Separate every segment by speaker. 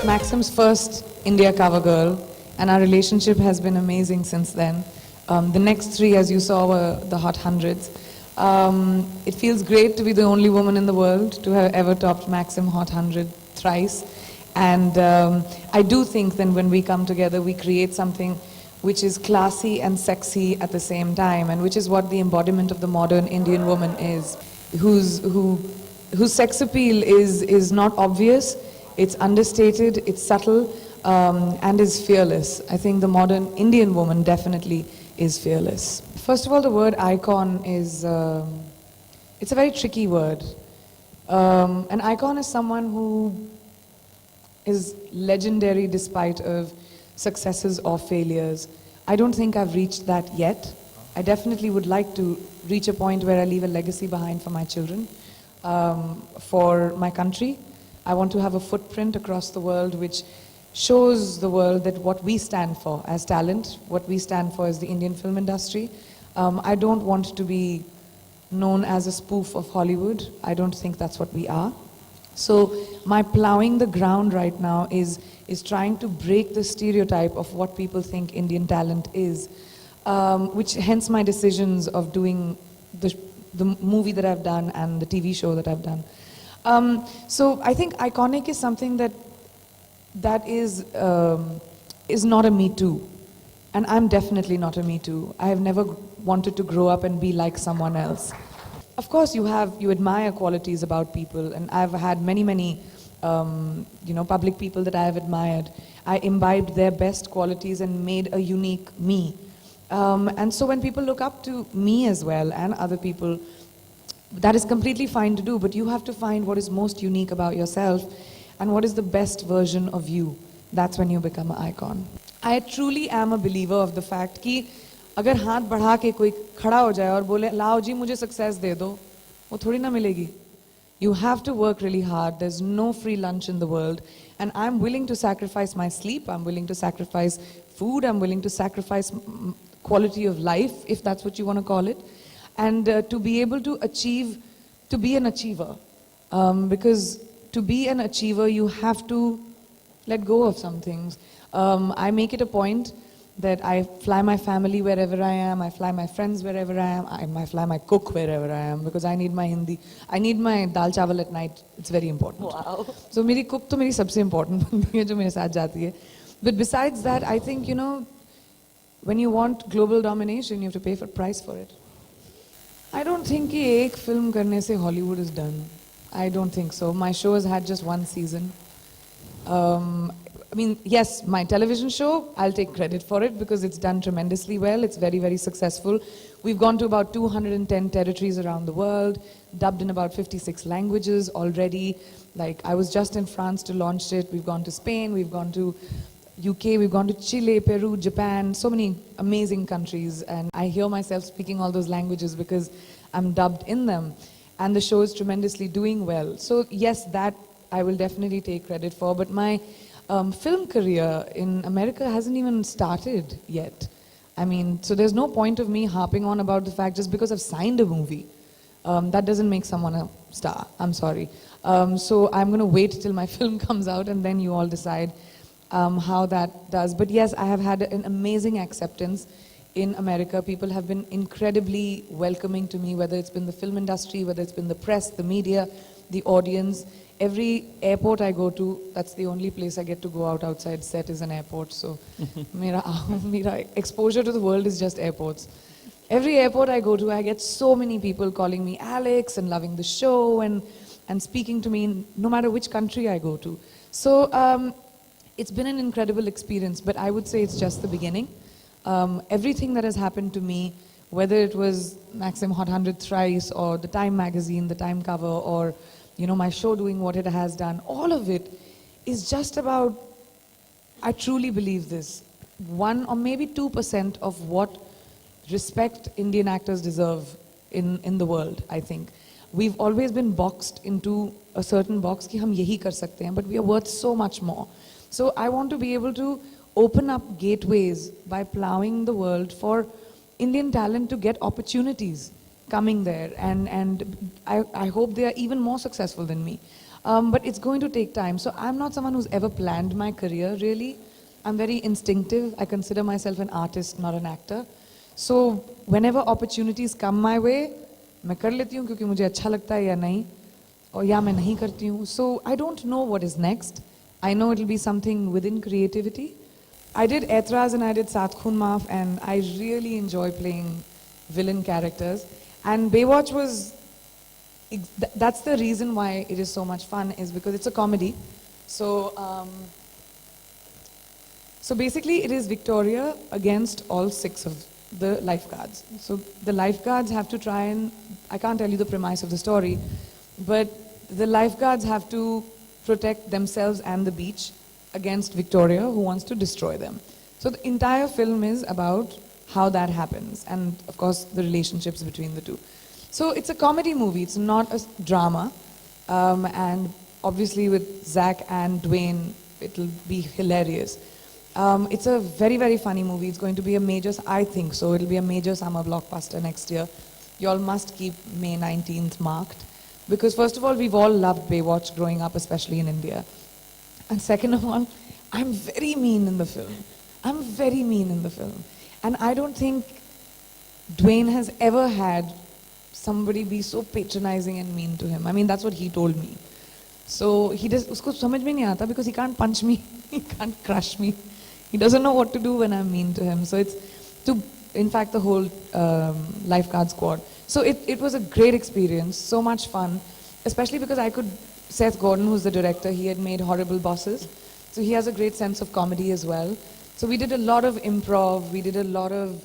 Speaker 1: Maxim's first India cover girl, and our relationship has been amazing since then. The next three, as you saw, were the Hot Hundreds. It feels great to be the only woman in the world to have ever topped Maxim Hot 100 thrice. And I do think that when we come together, we create something which is classy and sexy at the same time, and which is what the embodiment of the modern Indian woman is, whose sex appeal is not obvious, it's understated, it's subtle, and is fearless. I think the modern Indian woman definitely is fearless. First of all, the word icon is, it's a very tricky word. An icon is someone who is legendary despite of successes or failures. I don't think I've reached that yet. I definitely would like to reach a point where I leave a legacy behind for my children, for my country. I want to have a footprint across the world which shows the world that what we stand for as talent, what we stand for as the Indian film industry. I don't want to be known as a spoof of Hollywood. I don't think that's what we are. So my plowing the ground right now is trying to break the stereotype of what people think Indian talent is, which hence my decisions of doing the movie that I've done and the TV show that I've done. So I think iconic is something that is not a Me Too. And I'm definitely not a Me Too. I have never wanted to grow up and be like someone else. Of course, you admire qualities about people, and I've had many, public people that I have admired. I imbibed their best qualities and made a unique me. And so when people look up to me as well and other people, that is completely fine to do, but you have to find what is most unique about yourself and what is the best version of you. That's when you become an icon. I truly am a believer of the fact कि अगर हाथ बढ़ा के कोई खड़ा हो जाए और बोले लाओ जी मुझे सक्सेस दे दो, वो थोड़ी ना मिलेगी. You have to work really hard. There's no free lunch in the world. And I'm willing to sacrifice my sleep. I'm willing to sacrifice food. I'm willing to sacrifice quality of life, if that's what you want to call it. And to be able to achieve, to be an achiever. Because to be an achiever, you have to let go of some things. I make it a point that I fly my family wherever I am, I fly my friends wherever I am, I fly my cook wherever I am, because I need my Hindi, I need my dal chawal at night, it's very important.
Speaker 2: Wow.
Speaker 1: So meri cook to meri sabse important bandi hai jo mere saath jati hai. But besides that, I think, when you want global domination, you have to pay for price for it. I don't think ki ek film karne se Hollywood is done. I don't think so. My show has had just one season. Yes, my television show, I'll take credit for it because it's done tremendously well. It's very, very successful. We've gone to about 210 territories around the world, dubbed in about 56 languages already. Like, I was just in France to launch it. We've gone to Spain, we've gone to UK, we've gone to Chile, Peru, Japan, so many amazing countries. And I hear myself speaking all those languages because I'm dubbed in them. And the show is tremendously doing well. So yes, that I will definitely take credit for. But my film career in America hasn't even started yet. So there's no point of me harping on about the fact just because I've signed a movie. That doesn't make someone a star, I'm sorry. So I'm going to wait till my film comes out and then you all decide how that does. But yes, I have had an amazing acceptance in America. People have been incredibly welcoming to me, whether it's been the film industry, whether it's been the press, the media, the audience. Every airport I go to, that's the only place I get to go outside set is an airport. So mera exposure to the world is just airports. Every airport I go to, I get so many people calling me Alex and loving the show and speaking to me no matter which country I go to. So it's been an incredible experience, but I would say it's just the beginning. Everything that has happened to me, whether it was Maxim Hot 100 thrice or the Time magazine, the Time cover, or my show doing what it has done, all of it is just about, I truly believe this, 1 or maybe 2% of what respect Indian actors deserve in the world, I think. We've always been boxed into a certain box ki hum yahi kar sakte hain, but we are worth so much more. So I want to be able to open up gateways by plowing the world for Indian talent to get opportunities coming there, and I hope they are even more successful than me. But it's going to take time. So I'm not someone who's ever planned my career, really. I'm very instinctive. I consider myself an artist, not an actor. So whenever opportunities come my way, मैं कर लेती हूँ क्योंकि मुझे अच्छा लगता है या नहीं, और या मैं नहीं करती हूँ. So I don't know what is next. I know it'll be something within creativity. I did Etraz and I did Sat Khoon Maaf, and I really enjoy playing villain characters. And Baywatch was, that's the reason why it is so much fun, is because it's a comedy. So basically it is Victoria against all 6 of the lifeguards. So the lifeguards have to try and, I can't tell you the premise of the story, but the lifeguards have to protect themselves and the beach against Victoria, who wants to destroy them. So the entire film is about how that happens, and of course the relationships between the two. So it's a comedy movie, it's not a drama, and obviously with Zach and Dwayne, it'll be hilarious. It's a very, very funny movie. It's going to be a major, I think so, it'll be a major summer blockbuster next year. You all must keep May 19th marked. Because first of all, we've all loved Baywatch growing up, especially in India. And second of all, I'm very mean in the film. I'm very mean in the film. And I don't think Dwayne has ever had somebody be so patronizing and mean to him. I mean, that's what he told me. So he does, usko samajh mein nahi aata because he can't punch me, he can't crush me. He doesn't know what to do when I'm mean to him. So it's to, in fact, the whole lifeguard squad. So it was a great experience, so much fun, especially because I could, Seth Gordon, who's the director, he had made Horrible Bosses. So he has a great sense of comedy as well. So we did a lot of improv, we did a lot of,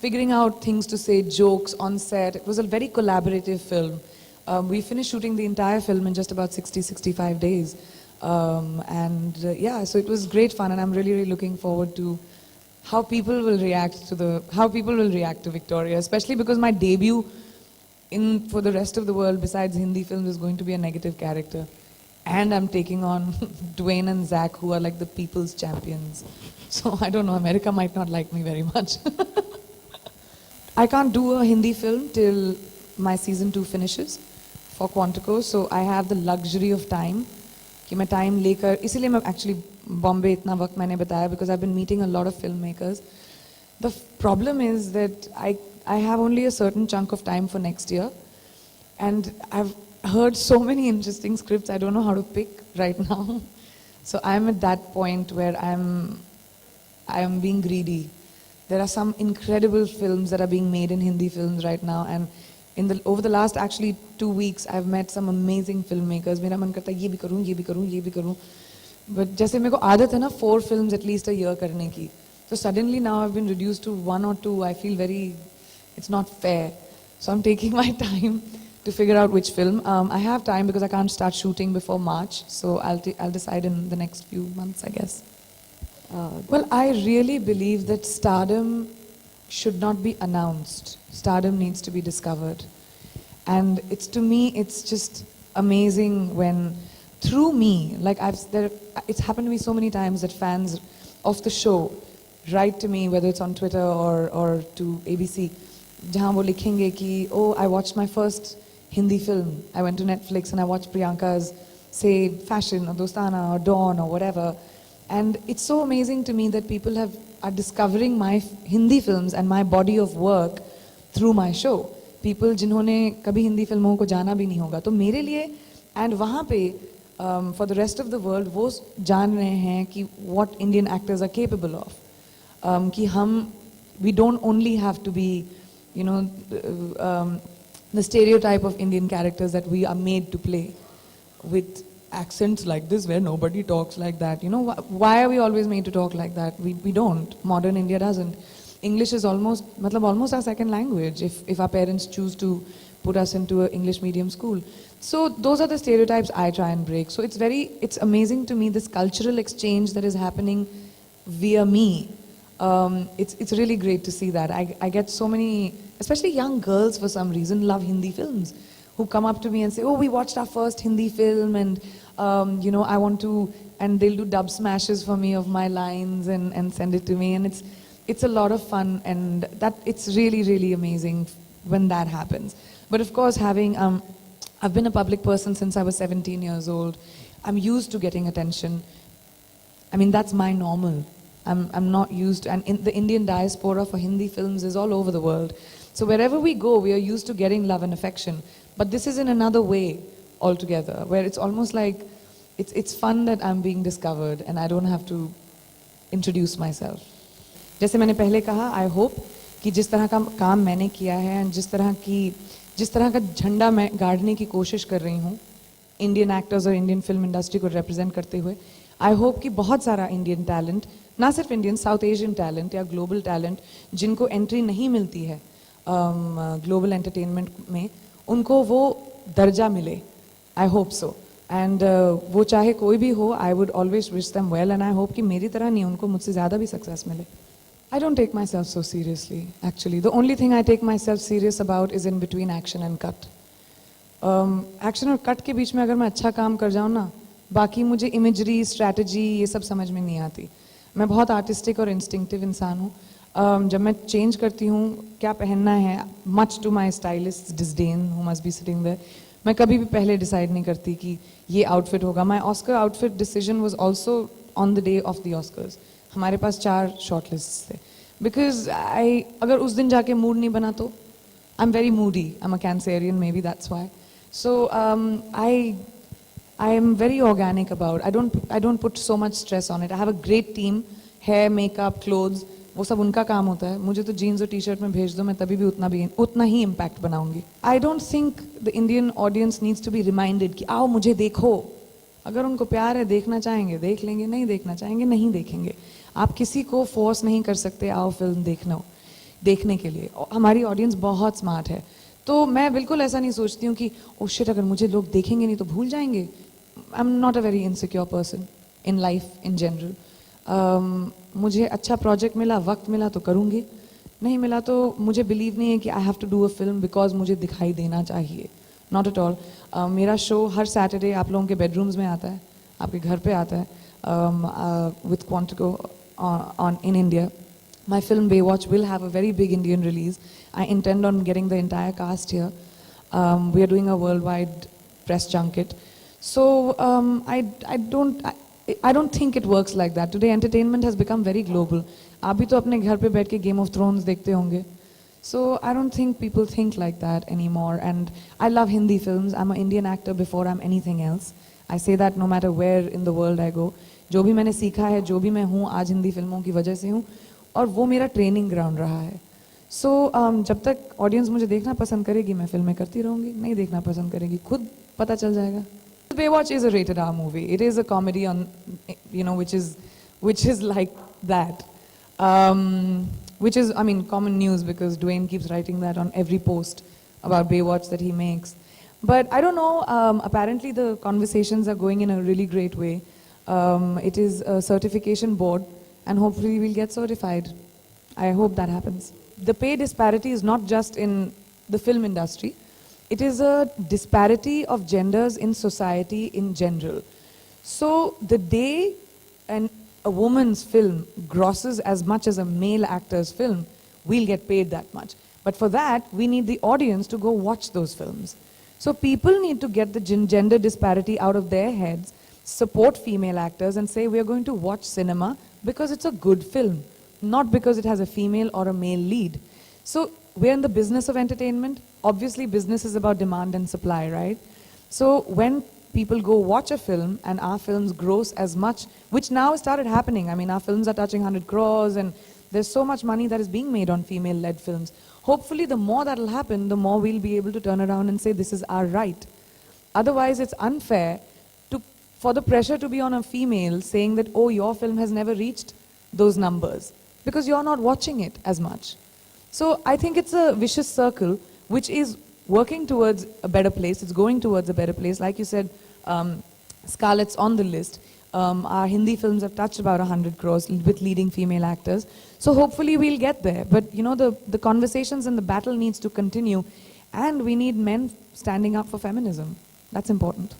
Speaker 1: figuring out things to say, jokes on set. It was a very collaborative film. We finished shooting the entire film in just about 65 days. Yeah, so it was great fun, and I'm really, really looking forward to how people will react to Victoria, especially because my debut for the rest of the world besides Hindi films is going to be a negative character. And I'm taking on Dwayne and Zach, who are like the people's champions. So I don't know, America might not like me very much. I can't do a Hindi film till my season 2 finishes for Quantico, so I have the luxury of time. कि मैं time लेकर, इसीलिए मैं actually Bombay इतना वक्त मैंने बताया, because I've been meeting a lot of filmmakers. The problem is that I have only a certain chunk of time for next year, and I've heard so many interesting scripts, I don't know how to pick right now. So I'm at that point where I am being greedy. There are some incredible films that are being made in Hindi films right now, and over the last actually 2 weeks, I've met some amazing filmmakers. मेरा मन करता है ये भी करूँ, ये भी करूँ, ये भी करूँ. But जैसे मेरे को आदत है ना 4 films at least a year करने की. So suddenly now I've been reduced to 1 or 2. I feel it's not fair. So I'm taking my time to figure out which film. I have time because I can't start shooting before March. So I'll decide in the next few months, I guess. Well, I really believe that stardom should not be announced. Stardom needs to be discovered. And to me, it's just amazing when, through me, like it's happened to me so many times that fans of the show write to me, whether it's on Twitter or to ABC, जहाँ वो लिखेंगे कि, oh, I watched my first Hindi film. I went to Netflix and I watched Priyanka's, say, Fashion or Dostana or Dawn or whatever. And it's so amazing to me that people are discovering my Hindi films and my body of work through my show. People जिन्होंने कभी हिंदी फिल्मों को जाना भी नहीं होगा, तो मेरे लिए and वहाँ पे for the rest of the world वो जान रहे हैं कि what Indian actors are capable of. कि we don't only have to be, the stereotype of Indian characters that we are made to play with accents like this where nobody talks like that. Why are we always made to talk like that? We don't. Modern India doesn't. English is almost our second language if our parents choose to put us into an English medium school. So those are the stereotypes I try and break. So it's amazing to me, this cultural exchange that is happening via me. It's really great to see that. I get so many, especially young girls for some reason, love Hindi films, who come up to me and say, oh, we watched our first Hindi film and, I want to, and they'll do dub smashes for me of my lines and send it to me. And it's a lot of fun, and it's really, really amazing when that happens. But of course, having I've been a public person since I was 17 years old. I'm used to getting attention. I mean, that's my normal. I'm not used to, and the Indian diaspora for Hindi films is all over the world. So wherever we go, we are used to getting love and affection. But this is in another way altogether, where it's almost like, it's fun that I'm being discovered and I don't have to introduce myself. जैसे मैंने पहले कहा, I hope कि जिस तरह का काम मैंने किया है and जिस तरह का झंडा मैं गाड़ने की कोशिश कर रही हूँ इंडियन एक्टर्स और इंडियन फिल्म इंडस्ट्री को रिप्रेजेंट करते हुए, आई होप कि बहुत सारा इंडियन टैलेंट, ना सिर्फ इंडियन, साउथ एशियन टैलेंट या ग्लोबल टैलेंट जिनको एंट्री नहीं मिलती है ग्लोबल एंटरटेनमेंट में, उनको वो दर्जा मिले. I hope so. एंड वो चाहे कोई भी हो, I would always wish them well, and I hope कि मेरी तरह नहीं, उनको मुझसे ज़्यादा भी सक्सेस मिले. I don't take myself so seriously, actually. The only thing I take myself serious about is in between action and cut. Action और cut के बीच में अगर मैं अच्छा काम कर जाऊँ ना, बाकी मुझे इमेजरी, स्ट्रैटेजी ये सब समझ में नहीं आती. मैं बहुत आर्टिस्टिक और इंस्टिंक्टिव इंसान हूँ. जब मैं चेंज करती हूँ क्या पहनना है, much to my stylist disdain who must be sitting there, मैं कभी भी पहले डिसाइड नहीं करती कि ये आउटफिट होगा. My Oscar outfit decision was also on the day of the Oscars. हमारे पास 4 शॉर्टलिस्ट थे. बिकॉज अगर उस दिन जाके मूड नहीं बना तो, I am very moody, I am a Cancerian, maybe that's why. So I am very organic about, I don't put so much stress on it. I have a great team, hair, makeup, clothes, वो सब उनका काम होता है. मुझे तो jeans और T shirt में भेज दो, मैं तभी भी उतना ही इम्पैक्ट बनाऊंगी. I don't think the Indian audience needs to be reminded कि आओ मुझे देखो. अगर उनको प्यार है, देखना चाहेंगे देख लेंगे, नहीं देखना चाहेंगे नहीं देखेंगे. आप किसी को फोर्स नहीं कर सकते आओ फिल्म देखने के लिए. हमारी ऑडियंस बहुत स्मार्ट है. तो मैं बिल्कुल ऐसा नहीं सोचती हूँ कि ओ शिट अगर मुझे लोग देखेंगे नहीं तो भूल जाएंगे. I am not a very insecure person in life in general. मुझे अच्छा प्रोजेक्ट मिला, वक्त मिला तो करूँगी, नहीं मिला तो मुझे बिलीव नहीं है कि I have to do a film because मुझे दिखाई देना चाहिए. Not at all. मेरा शो हर सैटरडे आप लोगों के बेडरूम्स में आता है, आपके घर पे आता है, with Quantico in India. My film Baywatch will have a very big Indian release. I intend on getting the entire cast here. We are doing a worldwide press junket. So I don't think it works like that. Today entertainment has become very global. आप भी तो अपने घर पे बैठ के Game of Thrones देखते होंगे. So I don't think people think like that anymore. And I love Hindi films. I'm an Indian actor before I'm anything else. I say that no matter where in the world I go. जो भी मैंने सीखा है, जो भी मैं हूँ आज हिंदी फिल्मों की वजह से हूँ, और वो मेरा ट्रेनिंग ग्राउंड रहा है. सो जब तक ऑडियंस मुझे देखना पसंद करेगी मैं फिल्में करती रहूँगी, नहीं देखना पसंद करेगी खुद पता चल जाएगा. Baywatch is a rated R movie. It is a comedy on, which is like that. Which is, I mean, common news because Dwayne keeps writing that on every post about Baywatch that he makes. But I don't know, apparently the conversations are going in a really great way. It is a certification board and hopefully we'll get certified. I hope that happens. The pay disparity is not just in the film industry. It is a disparity of genders in society in general. So the day a woman's film grosses as much as a male actor's film, we'll get paid that much. But for that, we need the audience to go watch those films. So people need to get the gender disparity out of their heads, support female actors and say we're going to watch cinema because it's a good film, not because it has a female or a male lead. So we're in the business of entertainment. Obviously business is about demand and supply, right? So when people go watch a film and our films gross as much, which now started happening. I mean, our films are touching 100 crores and there's so much money that is being made on female-led films. Hopefully the more that'll happen, the more we'll be able to turn around and say this is our right. Otherwise it's unfair for the pressure to be on a female saying that, oh, your film has never reached those numbers because you're not watching it as much. So I think it's a vicious circle which is working towards a better place. It's going towards a better place. Like you said, Scarlett's on the list. Our Hindi films have touched about 100 crores with leading female actors. So hopefully we'll get there. But you know, the conversations and the battle needs to continue. And we need men standing up for feminism. That's important.